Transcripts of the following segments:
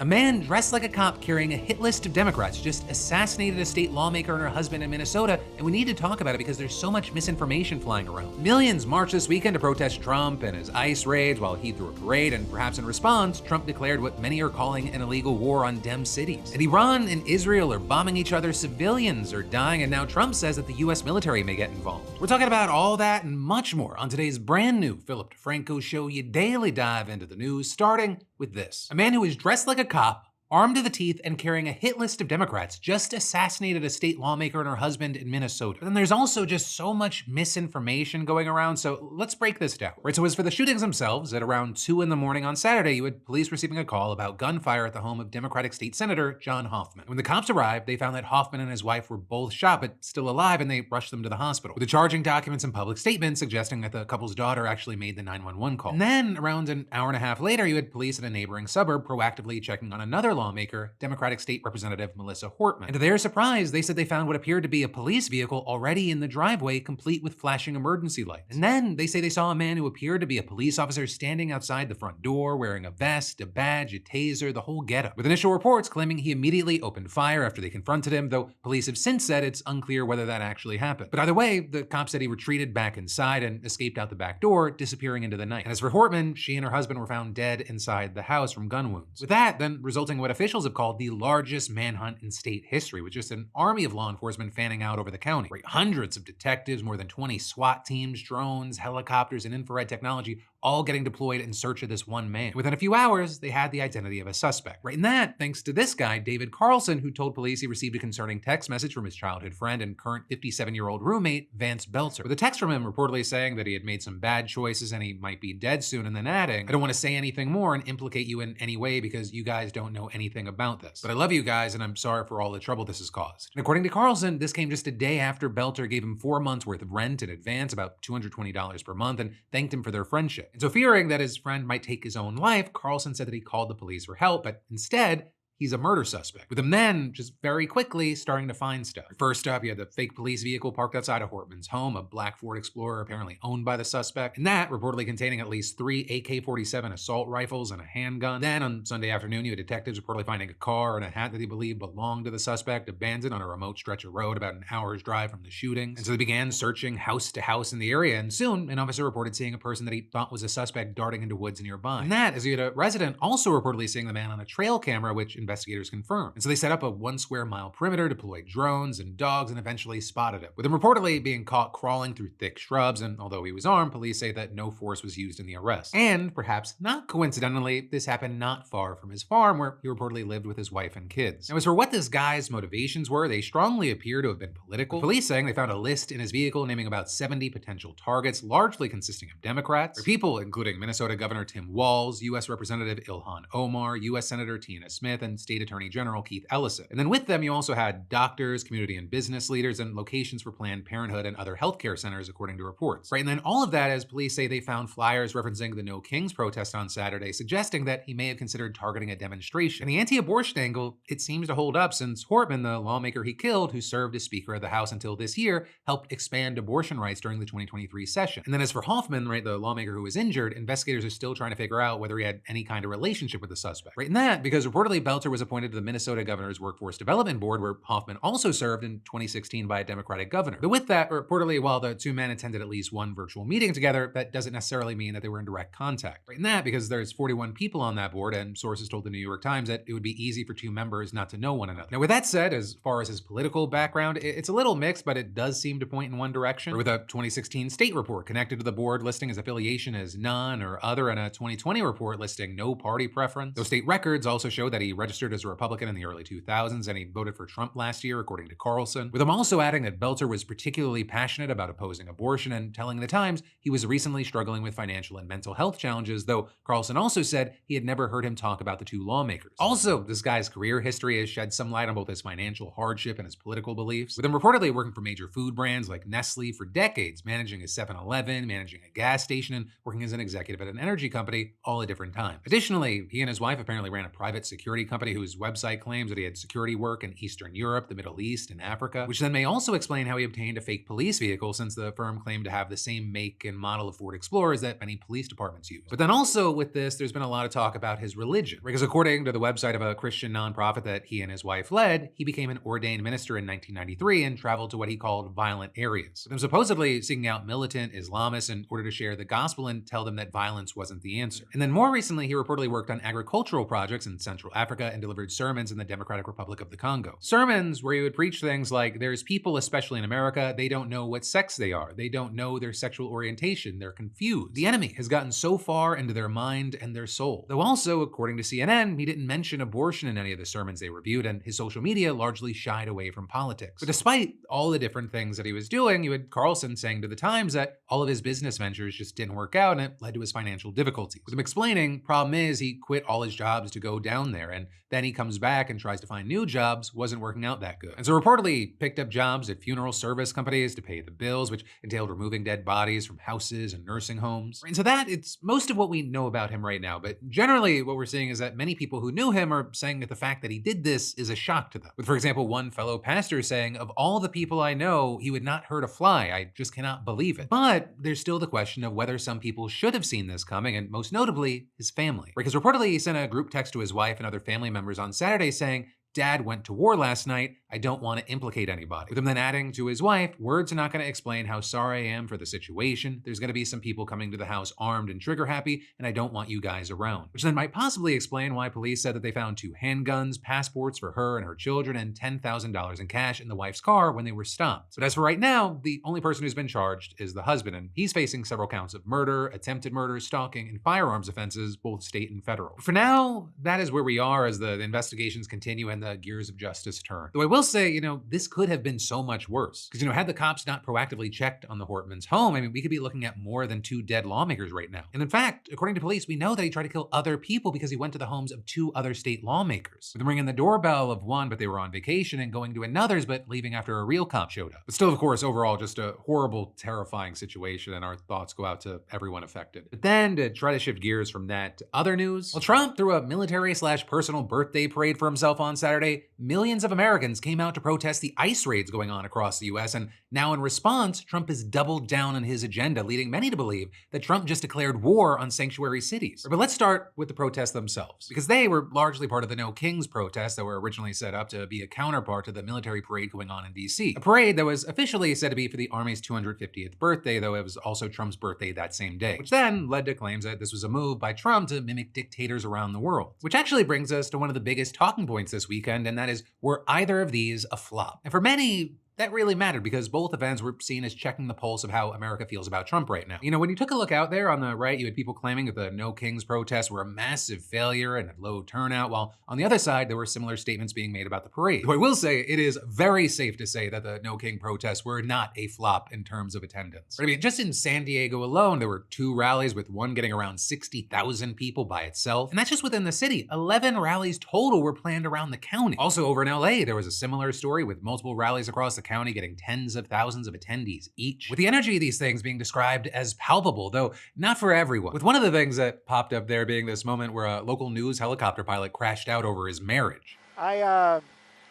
A man dressed like a cop carrying a hit list of Democrats just assassinated a state lawmaker and her husband in Minnesota, and we need to talk about it because there's so much misinformation flying around. Millions marched this weekend to protest Trump and his ICE raids while he threw a parade, and perhaps in response, Trump declared what many are calling an illegal war on Dem cities. And Iran and Israel are bombing each other, civilians are dying, and now Trump says that the US military may get involved. We're talking about all that and much more on today's brand new Philip DeFranco show. You daily dive into the news, starting with this. A man who is dressed like a cop, armed to the teeth, and carrying a hit list of Democrats just assassinated a state lawmaker and her husband in Minnesota. But then there's also just so much misinformation going around, so let's break this down. Right, so as for the shootings themselves, at around 2 in the morning on Saturday, you had police receiving a call about gunfire at the home of Democratic State Senator John Hoffman. When the cops arrived, they found that Hoffman and his wife were both shot, but still alive, and they rushed them to the hospital, with the charging documents and public statements suggesting that the couple's daughter actually made the 911 call. And then, around an hour and a half later, you had police in a neighboring suburb proactively checking on another lawmaker, Democratic State Representative Melissa Hortman. And to their surprise, they said they found what appeared to be a police vehicle already in the driveway, complete with flashing emergency lights. And then they say they saw a man who appeared to be a police officer standing outside the front door, wearing a vest, a badge, a taser, the whole getup, with initial reports claiming he immediately opened fire after they confronted him, though police have since said it's unclear whether that actually happened. But either way, the cops said he retreated back inside and escaped out the back door, disappearing into the night. And as for Hortman, she and her husband were found dead inside the house from gun wounds. With that, then resulting in what officials have called the largest manhunt in state history, with just an army of law enforcement fanning out over the county. Right, hundreds of detectives, more than 20 SWAT teams, drones, helicopters, and infrared technology all getting deployed in search of this one man. Within a few hours, they had the identity of a suspect. Right, and that thanks to this guy, David Carlson, who told police he received a concerning text message from his childhood friend and current 57-year-old roommate, Vance Belzer, with a text from him reportedly saying that he had made some bad choices and he might be dead soon, and then adding, "I don't want to say anything more and implicate you in any way because you guys don't know anything about this. But I love you guys and I'm sorry for all the trouble this has caused." And according to Carlson, this came just a day after Belzer gave him 4 months worth of rent in advance, about $220 per month, and thanked him for their friendship. And so fearing that his friend might take his own life, Carlson said that he called the police for help, but instead, he's a murder suspect, with him then just very quickly starting to find stuff. First up, you had the fake police vehicle parked outside of Hortman's home, a black Ford Explorer apparently owned by the suspect, and that reportedly containing at least 3 AK-47 assault rifles and a handgun. Then on Sunday afternoon, you had detectives reportedly finding a car and a hat that they believed belonged to the suspect abandoned on a remote stretch of road about an hour's drive from the shooting. And so they began searching house to house in the area, and soon an officer reported seeing a person that he thought was a suspect darting into woods nearby. And that, as you had a resident also reportedly seeing the man on a trail camera, which investigators confirmed. And so they set up a 1 square mile perimeter, deployed drones and dogs, and eventually spotted him, with him reportedly being caught crawling through thick shrubs. And although he was armed, police say that no force was used in the arrest. And perhaps not coincidentally, this happened not far from his farm, where he reportedly lived with his wife and kids. Now, as for what this guy's motivations were, they strongly appear to have been political. With police saying they found a list in his vehicle naming about 70 potential targets, largely consisting of Democrats, or people including Minnesota Governor Tim Walz, U.S. Representative Ilhan Omar, U.S. Senator Tina Smith, and State Attorney General Keith Ellison. And then with them, you also had doctors, community and business leaders, and locations for Planned Parenthood and other healthcare centers, according to reports. Right, and then all of that as police say they found flyers referencing the No Kings protest on Saturday, suggesting that he may have considered targeting a demonstration. And the anti-abortion angle, it seems to hold up, since Hortman, the lawmaker he killed, who served as Speaker of the House until this year, helped expand abortion rights during the 2023 session. And then as for Hoffman, right, the lawmaker who was injured, investigators are still trying to figure out whether he had any kind of relationship with the suspect. Right, and that because reportedly Belzer was appointed to the Minnesota Governor's Workforce Development Board, where Hoffman also served in 2016 by a Democratic governor. But with that, reportedly, while the two men attended at least one virtual meeting together, that doesn't necessarily mean that they were in direct contact. Right, and that because there's 41 people on that board, and sources told the New York Times that it would be easy for two members not to know one another. Now, with that said, as far as his political background, it's a little mixed, but it does seem to point in one direction. With a 2016 state report connected to the board listing his affiliation as none or other, and a 2020 report listing no party preference. Those state records also show that he registered as a Republican in the early 2000s, and he voted for Trump last year, according to Carlson, with him also adding that Belzer was particularly passionate about opposing abortion and telling the Times he was recently struggling with financial and mental health challenges, though Carlson also said he had never heard him talk about the two lawmakers. Also, this guy's career history has shed some light on both his financial hardship and his political beliefs, with him reportedly working for major food brands like Nestle for decades, managing a 7-Eleven, managing a gas station, and working as an executive at an energy company, all at different times. Additionally, he and his wife apparently ran a private security company company whose website claims that he had security work in Eastern Europe, the Middle East, and Africa, which then may also explain how he obtained a fake police vehicle since the firm claimed to have the same make and model of Ford Explorers that many police departments use. But then also with this, there's been a lot of talk about his religion, because according to the website of a Christian nonprofit that he and his wife led, he became an ordained minister in 1993 and traveled to what he called violent areas, with him supposedly seeking out militant Islamists in order to share the gospel and tell them that violence wasn't the answer. And then more recently, he reportedly worked on agricultural projects in Central Africa and delivered sermons in the Democratic Republic of the Congo. Sermons where he would preach things like, there's people, especially in America, they don't know what sex they are. They don't know their sexual orientation. They're confused. The enemy has gotten so far into their mind and their soul. Though also, according to CNN, he didn't mention abortion in any of the sermons they reviewed, and his social media largely shied away from politics. But despite all the different things that he was doing, you had Carlson saying to the Times that all of his business ventures just didn't work out and it led to his financial difficulties. With him explaining, problem is he quit all his jobs to go down there, and then he comes back and tries to find new jobs, wasn't working out that good. And so reportedly picked up jobs at funeral service companies to pay the bills, which entailed removing dead bodies from houses and nursing homes. And so that, it's most of what we know about him right now, but generally what we're seeing is that many people who knew him are saying that the fact that he did this is a shock to them. With, for example, one fellow pastor saying, of all the people I know, he would not hurt a fly. I just cannot believe it. But there's still the question of whether some people should have seen this coming, and most notably, his family. Because reportedly he sent a group text to his wife and other family members on Saturday saying, Dad went to war last night. I don't want to implicate anybody. With him then adding to his wife, words are not going to explain how sorry I am for the situation. There's going to be some people coming to the house armed and trigger happy, and I don't want you guys around. Which then might possibly explain why police said that they found 2 handguns, passports for her and her children, and $10,000 in cash in the wife's car when they were stopped. But as for right now, the only person who's been charged is the husband, and he's facing several counts of murder, attempted murder, stalking, and firearms offenses, both state and federal. But for now, that is where we are as the investigations continue and the gears of justice turn. Though I will say, this could have been so much worse. Because, had the cops not proactively checked on the Hortmans' home, we could be looking at more than 2 dead lawmakers right now. And in fact, according to police, we know that he tried to kill other people because he went to the homes of 2 other state lawmakers. With them ringing the doorbell of one, but they were on vacation, and going to another's, but leaving after a real cop showed up. But still, of course, overall, just a horrible, terrifying situation, and our thoughts go out to everyone affected. But then, to try to shift gears from that to other news, well, Trump threw a military/personal birthday parade for himself on Saturday. Millions of Americans came out to protest the ICE raids going on across the US, and now in response, Trump has doubled down on his agenda, leading many to believe that Trump just declared war on sanctuary cities. But let's start with the protests themselves, because they were largely part of the No Kings protests that were originally set up to be a counterpart to the military parade going on in DC. A parade that was officially said to be for the Army's 250th birthday, though it was also Trump's birthday that same day, which then led to claims that this was a move by Trump to mimic dictators around the world. Which actually brings us to one of the biggest talking points this weekend, and that is, were either of these a flop? And for many, that really mattered because both events were seen as checking the pulse of how America feels about Trump right now. When you took a look out there on the right, you had people claiming that the No Kings protests were a massive failure and a low turnout, while on the other side, there were similar statements being made about the parade. Though I will say, it is very safe to say that the No King protests were not a flop in terms of attendance. Just in San Diego alone, there were 2 rallies, with one getting around 60,000 people by itself. And that's just within the city. 11 rallies total were planned around the county. Also over in LA, there was a similar story with multiple rallies across the county getting tens of thousands of attendees each, with the energy of these things being described as palpable, though not for everyone. With one of the things that popped up there being this moment where a local news helicopter pilot crashed out over his marriage. I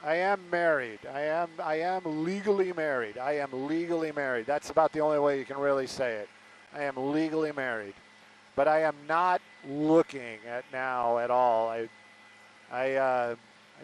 am married. I am legally married. I am legally married. That's about the only way you can really say it. I am legally married, but I am not looking at now at all. I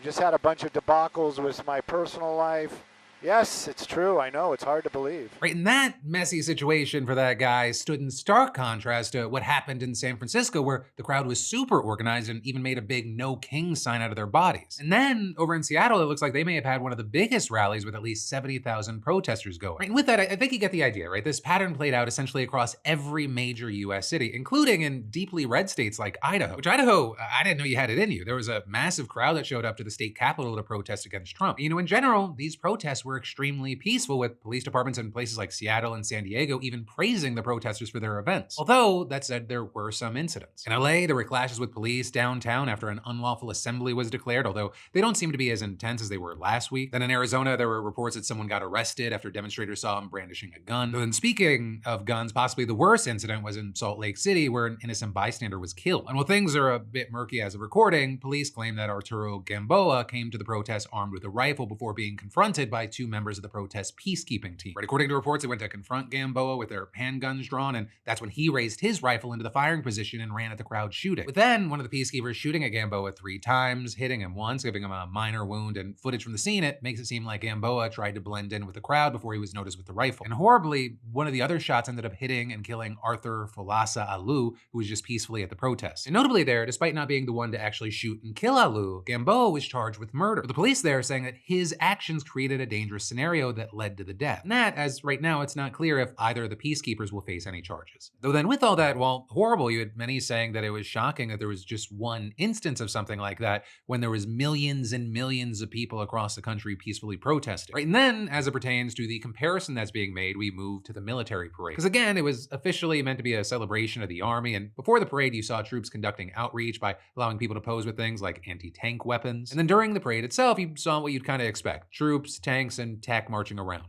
just had a bunch of debacles with my personal life. Yes, it's true. I know. It's hard to believe. Right, and that messy situation for that guy stood in stark contrast to what happened in San Francisco, where the crowd was super organized and even made a big No King sign out of their bodies. And then over in Seattle, it looks like they may have had one of the biggest rallies with at least 70,000 protesters going. Right, and with that, I think you get the idea, right? This pattern played out essentially across every major US city, including in deeply red states like Idaho. Which Idaho, I didn't know you had it in you. There was a massive crowd that showed up to the state capitol to protest against Trump. In general, these protests were extremely peaceful, with police departments in places like Seattle and San Diego even praising the protesters for their events. Although, that said, there were some incidents. In LA, there were clashes with police downtown after an unlawful assembly was declared, although they don't seem to be as intense as they were last week. Then in Arizona, there were reports that someone got arrested after demonstrators saw him brandishing a gun. Then speaking of guns, possibly the worst incident was in Salt Lake City, where an innocent bystander was killed. And while things are a bit murky as of recording, police claim that Arturo Gamboa came to the protest armed with a rifle before being confronted by two members of the protest peacekeeping team. Right, according to reports, they went to confront Gamboa with their handguns drawn, and that's when he raised his rifle into the firing position and ran at the crowd shooting. With then one of the peacekeepers shooting at Gamboa 3 times, hitting him once, giving him a minor wound, and footage from the scene, it makes it seem like Gamboa tried to blend in with the crowd before he was noticed with the rifle. And horribly, one of the other shots ended up hitting and killing Arthur Folasa Alu, who was just peacefully at the protest. And notably there, despite not being the one to actually shoot and kill Alu, Gamboa was charged with murder, with the police there saying that his actions created a dangerous scenario that led to the death. And that, as right now, it's not clear if either of the peacekeepers will face any charges. Though then with all that, while horrible, you had many saying that it was shocking that there was just one instance of something like that when there was millions and millions of people across the country peacefully protesting. Right, and then, as it pertains to the comparison that's being made, we move to the military parade. Because again, it was officially meant to be a celebration of the army, and before the parade, you saw troops conducting outreach by allowing people to pose with things like anti-tank weapons. And then during the parade itself, you saw what you'd kind of expect: troops, tanks, and tech marching around.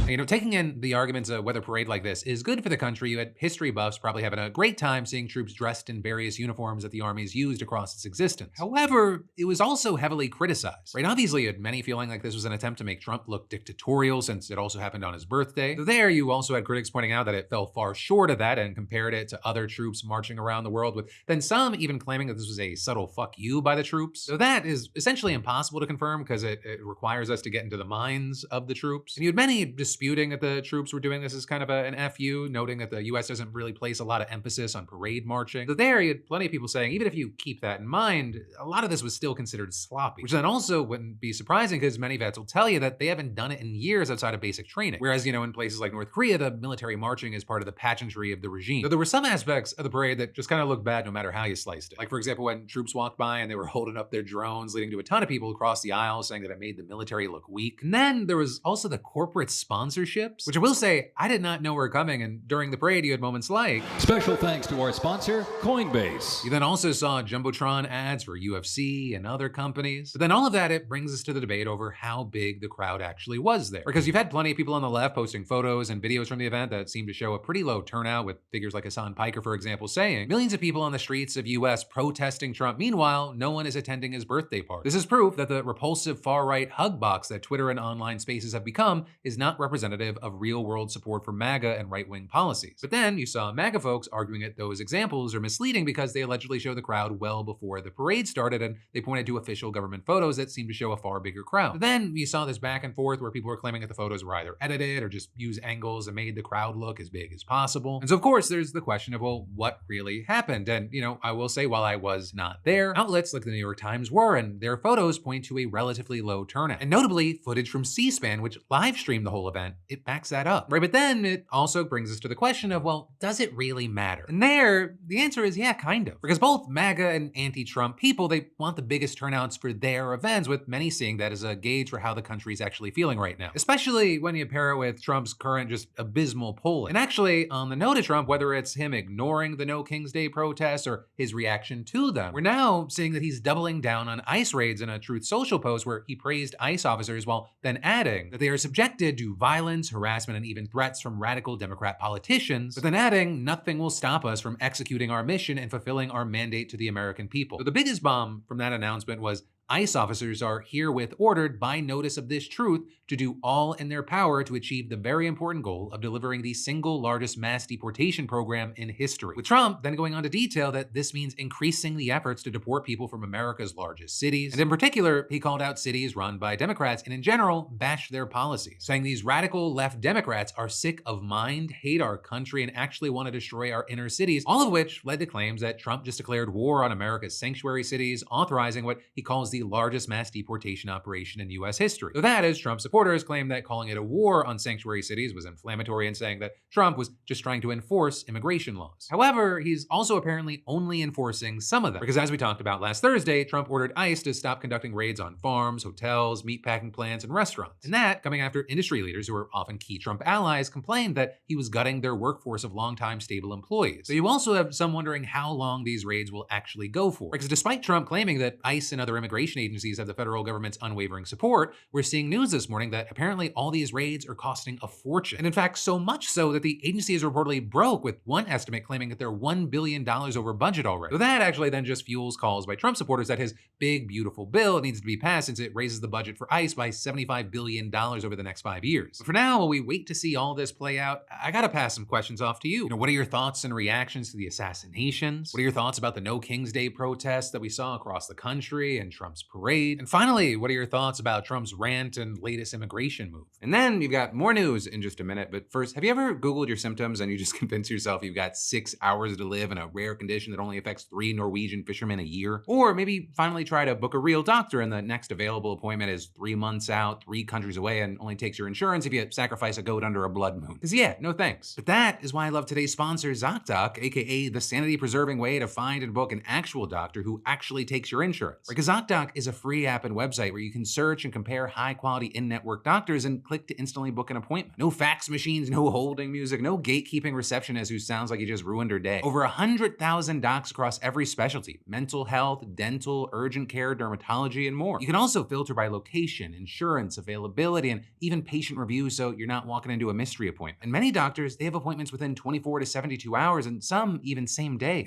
You know, taking in the arguments of whether a parade like this is good for the country, you had history buffs probably having a great time seeing troops dressed in various uniforms that the army's used across its existence. However, it was also heavily criticized. Right, obviously, you had many feeling like this was an attempt to make Trump look dictatorial since it also happened on his birthday. There, you also had critics pointing out that it fell far short of that and compared it to other troops marching around the world, with then some even claiming that this was a subtle fuck you by the troops. So that is essentially impossible to confirm because it requires us to get into the minds of the troops. And you had many disputing that the troops were doing this as kind of an FU, noting that the US doesn't really place a lot of emphasis on parade marching. So there, you had plenty of people saying, even if you keep that in mind, a lot of this was still considered sloppy, which then also wouldn't be surprising because many vets will tell you that they haven't done it in years outside of basic training. Whereas, you know, in places like North Korea, the military marching is part of the pageantry of the regime. So there were some aspects of the parade that just kind of looked bad no matter how you sliced it. Like, for example, when troops walked by and they were holding up their drones, leading to a ton of people across the aisle saying that it made the military look weak. And then there was also the corporate sponsorships, which I will say, I did not know were coming, and during the parade, you had moments like... Special thanks to our sponsor, Coinbase. You then also saw Jumbotron ads for UFC and other companies. But then all of that, it brings us to the debate over how big the crowd actually was there. Because you've had plenty of people on the left posting photos and videos from the event that seem to show a pretty low turnout, with figures like Hassan Piker, for example, saying, millions of people on the streets of US protesting Trump. Meanwhile, no one is attending his birthday party. This is proof that the repulsive far-right hug box that Twitter and online spaces have become is not representative of real-world support for MAGA and right-wing policies. But then you saw MAGA folks arguing that those examples are misleading because they allegedly show the crowd well before the parade started, and they pointed to official government photos that seem to show a far bigger crowd. But then you saw this back and forth where people were claiming that the photos were either edited or just used angles and made the crowd look as big as possible. And so, of course, there's the question of, well, what really happened? And, you know, I will say, while I was not there, outlets like the New York Times were, and their photos point to a relatively low turnout. And notably, footage from C-SPAN, which live streamed the whole event, it backs that up. Right, but then it also brings us to the question of, well, does it really matter? And there, the answer is yeah, kind of. Because both MAGA and anti-Trump people, they want the biggest turnouts for their events, with many seeing that as a gauge for how the country's actually feeling right now. Especially when you pair it with Trump's current just abysmal polling. And actually, on the note of Trump, whether it's him ignoring the No King's Day protests or his reaction to them, we're now seeing that he's doubling down on ICE raids in a Truth Social post where he praised ICE officers while then adding that they are subjected to violence, harassment, and even threats from radical Democrat politicians, but then adding, nothing will stop us from executing our mission and fulfilling our mandate to the American people. So the biggest bomb from that announcement was ICE officers are herewith ordered by notice of this truth to do all in their power to achieve the very important goal of delivering the single largest mass deportation program in history. With Trump then going on to detail that this means increasing the efforts to deport people from America's largest cities. And in particular, he called out cities run by Democrats and in general bashed their policies, saying these radical left Democrats are sick of mind, hate our country, and actually want to destroy our inner cities, all of which led to claims that Trump just declared war on America's sanctuary cities, authorizing what he calls the the largest mass deportation operation in US history. Though that is, Trump supporters claim that calling it a war on sanctuary cities was inflammatory and saying that Trump was just trying to enforce immigration laws. However, he's also apparently only enforcing some of them, because as we talked about last Thursday, Trump ordered ICE to stop conducting raids on farms, hotels, meatpacking plants, and restaurants. And that coming after industry leaders who are often key Trump allies complained that he was gutting their workforce of longtime stable employees. So you also have some wondering how long these raids will actually go for. Because despite Trump claiming that ICE and other immigration agencies have the federal government's unwavering support, we're seeing news this morning that apparently all these raids are costing a fortune. And in fact, so much so that the agency is reportedly broke, with one estimate claiming that they're $1 billion over budget already. So that actually then just fuels calls by Trump supporters that his big, beautiful bill needs to be passed since it raises the budget for ICE by $75 billion over the next 5 years. But for now, while we wait to see all this play out, I gotta pass some questions off to you. What are your thoughts and reactions to the assassinations? What are your thoughts about the No King's Day protests that we saw across the country and Trump's parade? And finally, what are your thoughts about Trump's rant and latest immigration move? And then you've got more news in just a minute, but first, have you ever Googled your symptoms and you just convince yourself you've got 6 hours to live in a rare condition that only affects 3 Norwegian fishermen a year? Or maybe finally try to book a real doctor and the next available appointment is 3 months out, 3 countries away, and only takes your insurance if you sacrifice a goat under a blood moon. Because yeah, no thanks. But that is why I love today's sponsor, ZocDoc, aka the sanity-preserving way to find and book an actual doctor who actually takes your insurance. Because ZocDoc is a free app and website where you can search and compare high-quality in-network doctors and click to instantly book an appointment. No fax machines, no holding music, no gatekeeping receptionist who sounds like he just ruined her day. Over 100,000 docs across every specialty: mental health, dental, urgent care, dermatology, and more. You can also filter by location, insurance, availability, and even patient reviews, so you're not walking into a mystery appointment. And many doctors, they have appointments within 24 to 72 hours, and some even same day.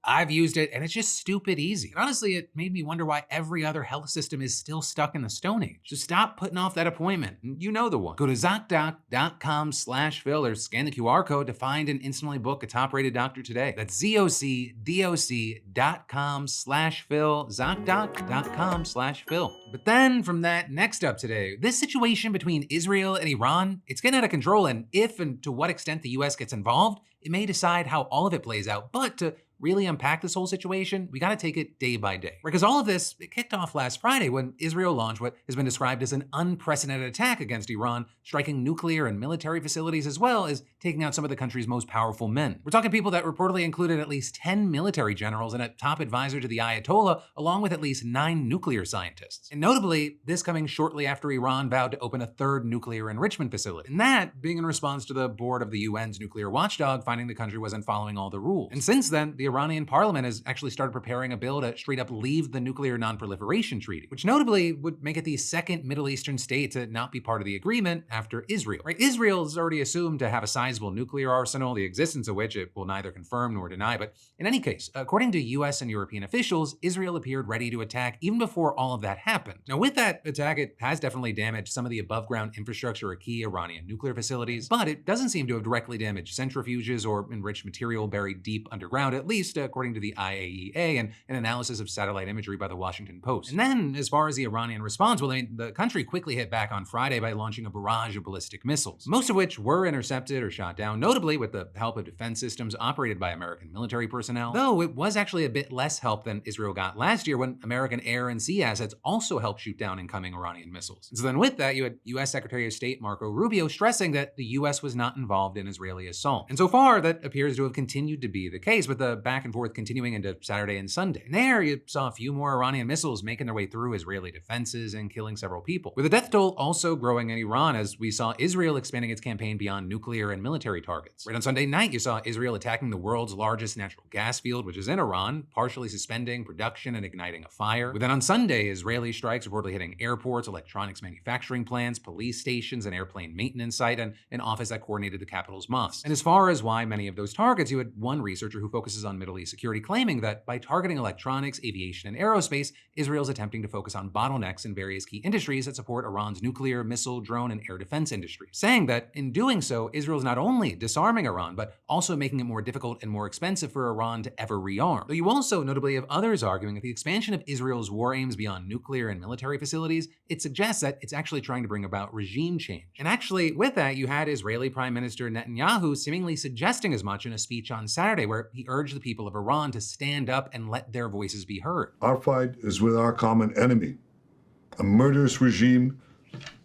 I've used it, and it's just stupid easy. And honestly, it made me wonder why every other health system is still stuck in the Stone Age. So stop putting off that appointment. You know the one. Go to ZocDoc.com/Phil or scan the QR code to find and instantly book a top-rated doctor today. That's ZocDoc.com/Phil, ZocDoc.com/Phil. But then from that, next up today, this situation between Israel and Iran, it's getting out of control, and if and to what extent the US gets involved, it may decide how all of it plays out. But to really unpack this whole situation, we gotta take it day by day. Because all of this, it kicked off last Friday when Israel launched what has been described as an unprecedented attack against Iran, striking nuclear and military facilities as well as taking out some of the country's most powerful men. We're talking people that reportedly included at least 10 military generals and a top advisor to the Ayatollah, along with at least 9 nuclear scientists. And notably, this coming shortly after Iran vowed to open a 3rd nuclear enrichment facility. And that being in response to the board of the UN's nuclear watchdog finding the country wasn't following all the rules. And since then, the Iranian parliament has actually started preparing a bill to straight up leave the Nuclear Non-Proliferation Treaty, which notably would make it the 2nd Middle Eastern state to not be part of the agreement after Israel. Right? Israel is already assumed to have a sizable nuclear arsenal, the existence of which it will neither confirm nor deny. But in any case, according to US and European officials, Israel appeared ready to attack even before all of that happened. Now, with that attack, it has definitely damaged some of the above-ground infrastructure of key Iranian nuclear facilities, but it doesn't seem to have directly damaged centrifuges or enriched material buried deep underground, at least according to the IAEA and an analysis of satellite imagery by the Washington Post. And then, as far as the Iranian response, well, the country quickly hit back on Friday by launching a barrage of ballistic missiles, most of which were intercepted or shot down, notably with the help of defense systems operated by American military personnel, though it was actually a bit less help than Israel got last year when American air and sea assets also helped shoot down incoming Iranian missiles. And so then with that, you had US Secretary of State Marco Rubio stressing that the US was not involved in Israeli assault. And so far, that appears to have continued to be the case, with the back and forth continuing into Saturday and Sunday. And there, you saw a few more Iranian missiles making their way through Israeli defenses and killing several people, with the death toll also growing in Iran as we saw Israel expanding its campaign beyond nuclear and military targets. Right on Sunday night, you saw Israel attacking the world's largest natural gas field, which is in Iran, partially suspending production and igniting a fire. But then on Sunday, Israeli strikes reportedly hitting airports, electronics manufacturing plants, police stations, an airplane maintenance site, and an office that coordinated the capital's mosques. And as far as why many of those targets, you had one researcher who focuses on Middle East security claiming that by targeting electronics, aviation, and aerospace, Israel's attempting to focus on bottlenecks in various key industries that support Iran's nuclear, missile, drone, and air defense industry, saying that in doing so, Israel's not only disarming Iran, but also making it more difficult and more expensive for Iran to ever rearm. Though you also notably have others arguing that the expansion of Israel's war aims beyond nuclear and military facilities, it suggests that it's actually trying to bring about regime change. And actually, with that, you had Israeli Prime Minister Netanyahu seemingly suggesting as much in a speech on Saturday, where he urged the people of Iran to stand up and let their voices be heard. Our fight is with our common enemy, a murderous regime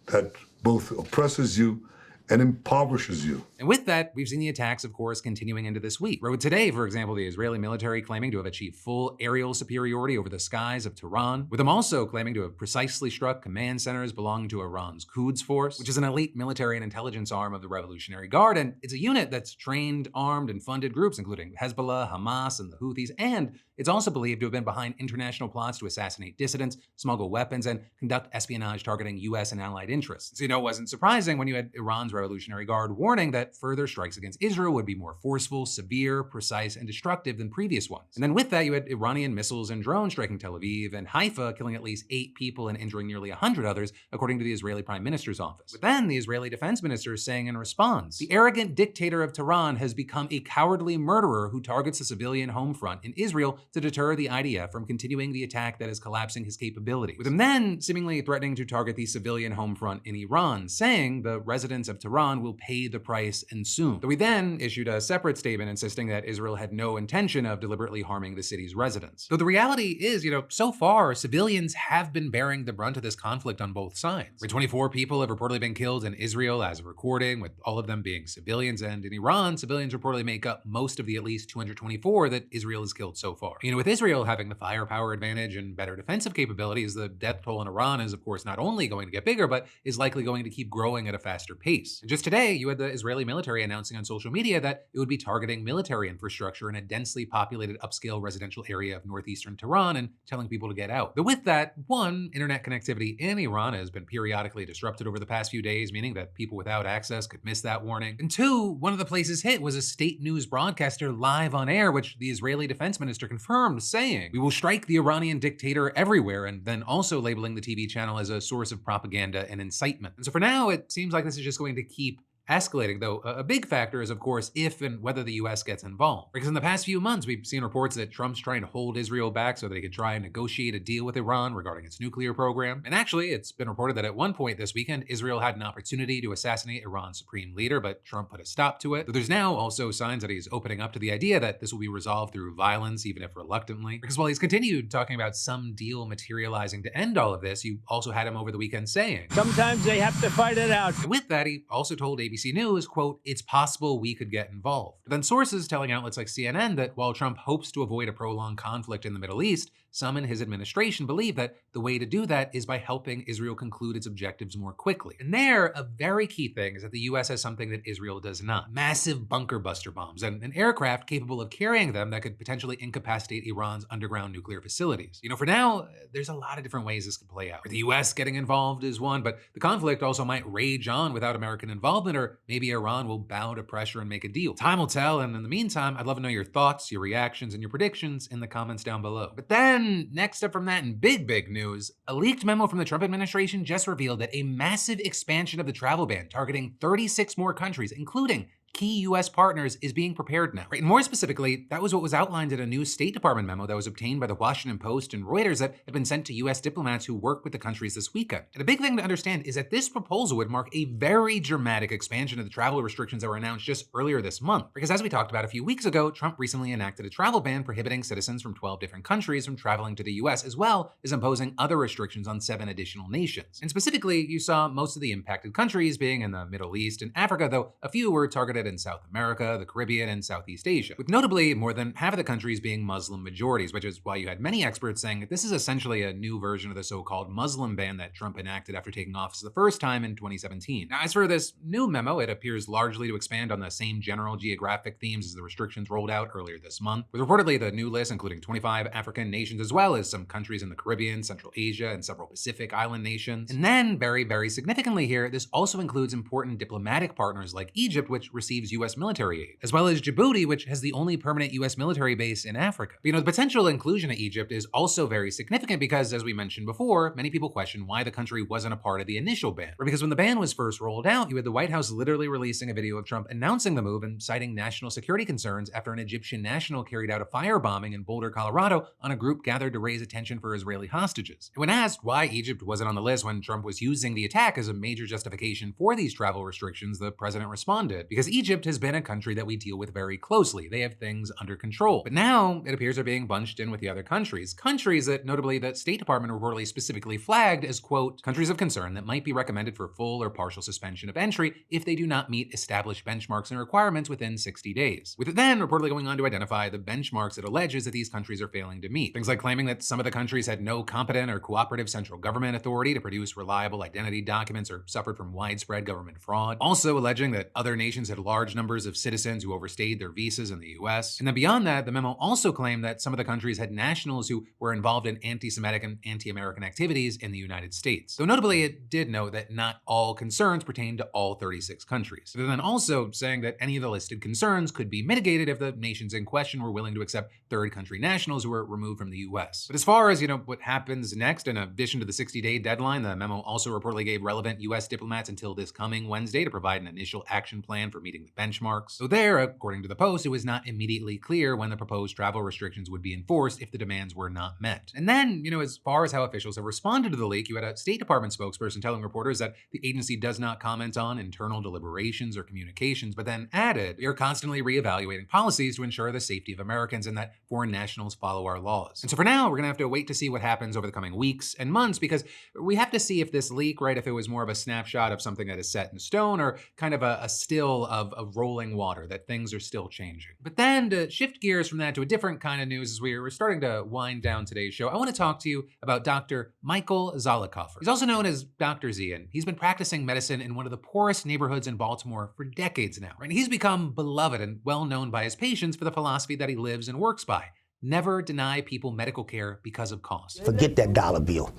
that both oppresses you and impoverishes you. And with that, we've seen the attacks, of course, continuing into this week. Where today, for example, the Israeli military claiming to have achieved full aerial superiority over the skies of Tehran, with them also claiming to have precisely struck command centers belonging to Iran's Quds Force, which is an elite military and intelligence arm of the Revolutionary Guard, and it's a unit that's trained, armed, and funded groups, including Hezbollah, Hamas, and the Houthis, and it's also believed to have been behind international plots to assassinate dissidents, smuggle weapons, and conduct espionage targeting US and allied interests. So, it wasn't surprising when you had Iran's Revolutionary Guard warning that further strikes against Israel would be more forceful, severe, precise, and destructive than previous ones. And then with that, you had Iranian missiles and drones striking Tel Aviv and Haifa, killing at least 8 people and injuring nearly 100 others, according to the Israeli Prime Minister's office. But then the Israeli Defense Minister is saying in response, the arrogant dictator of Tehran has become a cowardly murderer who targets the civilian home front in Israel to deter the IDF from continuing the attack that is collapsing his capability. With him then seemingly threatening to target the civilian home front in Iran, saying the residents of Tehran will pay the price and soon. Though he then issued a separate statement insisting that Israel had no intention of deliberately harming the city's residents. Though the reality is, so far, civilians have been bearing the brunt of this conflict on both sides. Where 24 people have reportedly been killed in Israel as of recording, with all of them being civilians, and in Iran, civilians reportedly make up most of the at least 224 that Israel has killed so far. With Israel having the firepower advantage and better defensive capabilities, the death toll in Iran is, of course, not only going to get bigger, but is likely going to keep growing at a faster pace. And just today, you had the Israeli military announcing on social media that it would be targeting military infrastructure in a densely populated upscale residential area of northeastern Tehran and telling people to get out. But with that, one, internet connectivity in Iran has been periodically disrupted over the past few days, meaning that people without access could miss that warning. And two, one of the places hit was a state news broadcaster live on air, which the Israeli defense minister confirmed, saying, "We will strike the Iranian dictator everywhere," and then also labeling the TV channel as a source of propaganda and incitement. And so for now, it seems like this is just going to keep escalating, though a big factor is, of course, if and whether the US gets involved. Because in the past few months, we've seen reports that Trump's trying to hold Israel back so that he could try and negotiate a deal with Iran regarding its nuclear program. And actually, it's been reported that at one point this weekend, Israel had an opportunity to assassinate Iran's supreme leader, but Trump put a stop to it. But there's now also signs that he's opening up to the idea that this will be resolved through violence, even if reluctantly. Because while he's continued talking about some deal materializing to end all of this, you also had him over the weekend saying, "Sometimes they have to fight it out." And with that, he also told ABC News, quote, "It's possible we could get involved." But then sources telling outlets like CNN that while Trump hopes to avoid a prolonged conflict in the Middle East, some in his administration believe that the way to do that is by helping Israel conclude its objectives more quickly. And there, a very key thing is that the US has something that Israel does not: massive bunker buster bombs and an aircraft capable of carrying them that could potentially incapacitate Iran's underground nuclear facilities. For now, there's a lot of different ways this could play out. The US getting involved is one, but the conflict also might rage on without American involvement, or maybe Iran will bow to pressure and make a deal. Time will tell, and in the meantime, I'd love to know your thoughts, your reactions, and your predictions in the comments down below. But then, next up from that in big news, a leaked memo from the Trump administration just revealed that a massive expansion of the travel ban targeting 36 more countries, including key US partners, is being prepared now. Right? And more specifically, that was what was outlined in a new State Department memo that was obtained by the Washington Post and Reuters that had been sent to US diplomats who work with the countries this weekend. And a big thing to understand is that this proposal would mark a very dramatic expansion of the travel restrictions that were announced just earlier this month. Because as we talked about a few weeks ago, Trump recently enacted a travel ban prohibiting citizens from 12 different countries from traveling to the US, as well as imposing other restrictions on 7 additional nations. And specifically, you saw most of the impacted countries being in the Middle East and Africa, though a few were targeted in South America, the Caribbean, and Southeast Asia, with notably more than half of the countries being Muslim majorities, which is why you had many experts saying that this is essentially a new version of the so-called Muslim ban that Trump enacted after taking office the first time in 2017. Now, as for this new memo, it appears largely to expand on the same general geographic themes as the restrictions rolled out earlier this month, with reportedly the new list including 25 African nations, as well as some countries in the Caribbean, Central Asia, and several Pacific island nations. And then, very significantly here, this also includes important diplomatic partners like Egypt, which receives US military aid, as well as Djibouti, which has the only permanent US military base in Africa. But, the potential inclusion of Egypt is also very significant because, as we mentioned before, many people question why the country wasn't a part of the initial ban. Because when the ban was first rolled out, you had the White House literally releasing a video of Trump announcing the move and citing national security concerns after an Egyptian national carried out a firebombing in Boulder, Colorado on a group gathered to raise attention for Israeli hostages. And when asked why Egypt wasn't on the list when Trump was using the attack as a major justification for these travel restrictions, the president responded, "Because Egypt Egypt has been a country that we deal with very closely. They have things under control. But now it appears they're being bunched in with the other countries. Countries that notably the State Department reportedly specifically flagged as, quote, countries of concern that might be recommended for full or partial suspension of entry if they do not meet established benchmarks and requirements within 60 days. With it then reportedly going on to identify the benchmarks it alleges that these countries are failing to meet. Things like claiming that some of the countries had no competent or cooperative central government authority to produce reliable identity documents or suffered from widespread government fraud. Also alleging that other nations had large numbers of citizens who overstayed their visas in the US. And then beyond that, the memo also claimed that some of the countries had nationals who were involved in anti-Semitic and anti-American activities in the United States. Though notably, it did note that not all concerns pertain to all 36 countries. But then also saying that any of the listed concerns could be mitigated if the nations in question were willing to accept third country nationals who were removed from the US. But as far as, what happens next, in addition to the 60-day deadline, the memo also reportedly gave relevant US diplomats until this coming Wednesday to provide an initial action plan for meeting the benchmarks. So there, according to the Post, it was not immediately clear when the proposed travel restrictions would be enforced if the demands were not met. And then, as far as how officials have responded to the leak, you had a State Department spokesperson telling reporters that the agency does not comment on internal deliberations or communications, but then added, "We are constantly reevaluating policies to ensure the safety of Americans and that foreign nationals follow our laws." And so for now, we're gonna have to wait to see what happens over the coming weeks and months, because we have to see if this leak, right, if it was more of a snapshot of something that is set in stone or kind of a still of rolling water, that things are still changing. But then to shift gears from that to a different kind of news as we're starting to wind down today's show, I want to talk to you about Dr. Michael Zollicoffer. He's also known as Dr. Z, and he's been practicing medicine in one of the poorest neighborhoods in Baltimore for decades now. Right? He's become beloved and well known by his patients for the philosophy that he lives and works by. Never deny people medical care because of cost. Forget that dollar bill.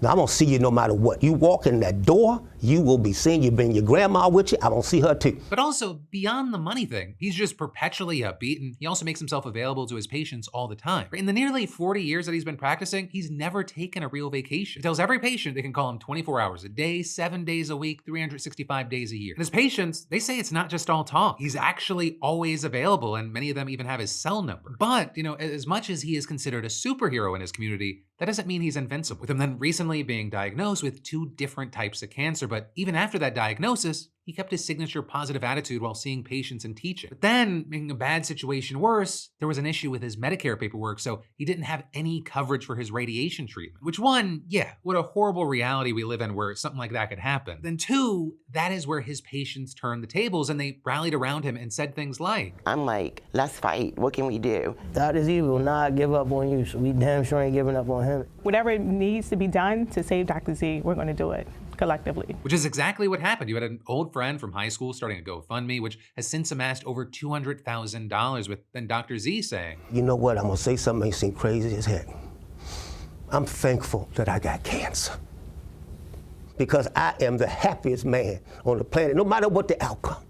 Now, I'm gonna see you no matter what. You walk in that door, you will be seen. You bring your grandma with you, I'm gonna see her too. But also, beyond the money thing, he's just perpetually upbeat, and he also makes himself available to his patients all the time. In the nearly 40 years that he's been practicing, he's never taken a real vacation. He tells every patient they can call him 24 hours a day, 7 days a week, 365 days a year. And his patients, they say it's not just all talk. He's actually always available, and many of them even have his cell number. But, as much as he is considered a superhero in his community, that doesn't mean he's invincible. With him then recently being diagnosed with 2 different types of cancer, but even after that diagnosis, he kept his signature positive attitude while seeing patients and teaching. But then, making a bad situation worse, there was an issue with his Medicare paperwork, so he didn't have any coverage for his radiation treatment. Which one, yeah, what a horrible reality we live in where something like that could happen. Then 2, that is where his patients turned the tables and they rallied around him and said things like, I'm like, let's fight, what can we do? Dr. Z will not give up on you, so we damn sure ain't giving up on him. Whatever needs to be done to save Dr. Z, we're gonna do it collectively. Which is exactly what happened. You had an old friend from high school starting a GoFundMe, which has since amassed over $200,000, with then Dr. Z saying, You know what, I'm gonna say something may seem crazy as heck. I'm thankful that I got cancer, because I am the happiest man on the planet, no matter what the outcome.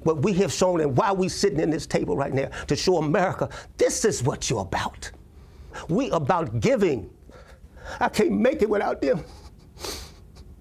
What we have shown and why we sitting in this table right now to show America, this is what you're about. We about giving. I can't make it without them.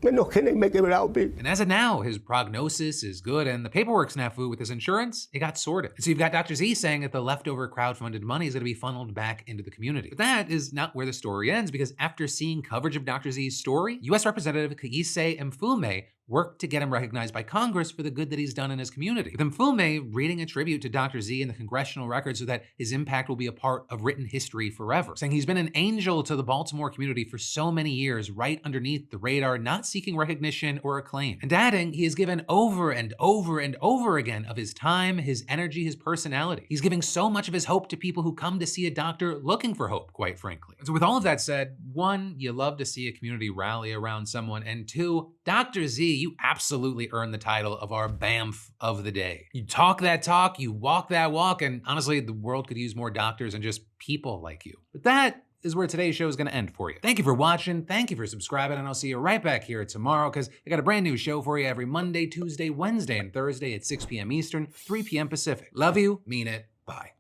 And no, can they make it without me? And as of now, his prognosis is good, and the paperwork snafu with his insurance, it got sorted. So you've got Dr. Z saying that the leftover crowdfunded money is going to be funneled back into the community. But that is not where the story ends, because after seeing coverage of Dr. Z's story, U.S. Representative Kayise Mfume worked to get him recognized by Congress for the good that he's done in his community. With Mfume reading a tribute to Dr. Z in the congressional record so that his impact will be a part of written history forever, saying he's been an angel to the Baltimore community for so many years, right underneath the radar, not seeking recognition or acclaim. And adding, he has given over and over and over again of his time, his energy, his personality. He's giving so much of his hope to people who come to see a doctor looking for hope, quite frankly. And so with all of that said, 1, you love to see a community rally around someone, and 2, Dr. Z, you absolutely earned the title of our BAMF of the day. You talk that talk, you walk that walk, and honestly, the world could use more doctors and just people like you. But that is where today's show is going to end for you. Thank you for watching, thank you for subscribing, and I'll see you right back here tomorrow, because I got a brand new show for you every Monday, Tuesday, Wednesday, and Thursday at 6 p.m. Eastern, 3 p.m. Pacific. Love you, mean it, bye.